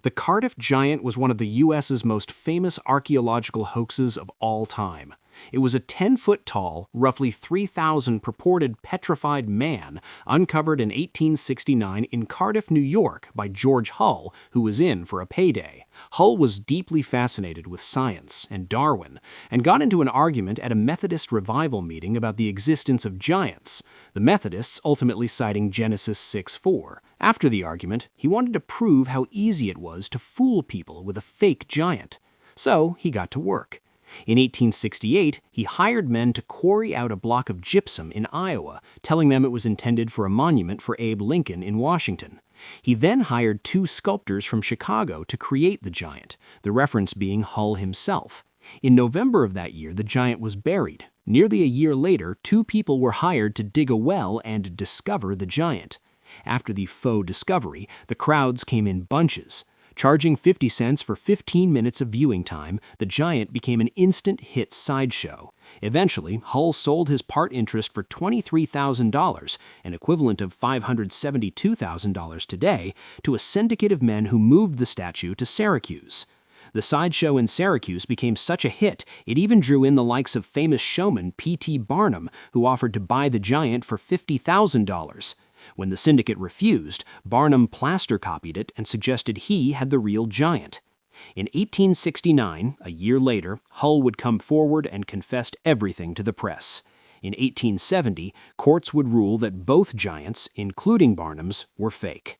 The Cardiff giant was one of the U.S.'s most famous archaeological hoaxes of all time. It was a 10-foot tall, roughly 3,000 purported petrified man uncovered in 1869 in Cardiff, New York by George Hull, who was in for a payday. Hull was deeply fascinated with science and Darwin and got into an argument at a Methodist revival meeting about the existence of giants, the Methodists ultimately citing Genesis 6:4. After the argument, he wanted to prove how easy it was to fool people with a fake giant. So he got to work. In 1868, he hired men to quarry out a block of gypsum in Iowa, telling them it was intended for a monument for Abe Lincoln in Washington. He then hired 2 sculptors from Chicago to create the giant, the reference being Hull himself. In November of that year, the giant was buried. Nearly a year later, 2 people were hired to dig a well and discover the giant. After the faux discovery, the crowds came in bunches. Charging 50 cents for 15 minutes of viewing time, the giant became an instant hit sideshow. Eventually, Hull sold his part interest for $23,000, an equivalent of $572,000 today, to a syndicate of men who moved the statue to Syracuse. The sideshow in Syracuse became such a hit, it even drew in the likes of famous showman P.T. Barnum, who offered to buy the giant for $50,000. When the syndicate refused, Barnum plaster copied it and suggested he had the real giant. In 1869, a year later, Hull would come forward and confessed everything to the press. In 1870, courts would rule that both giants, including Barnum's, were fake.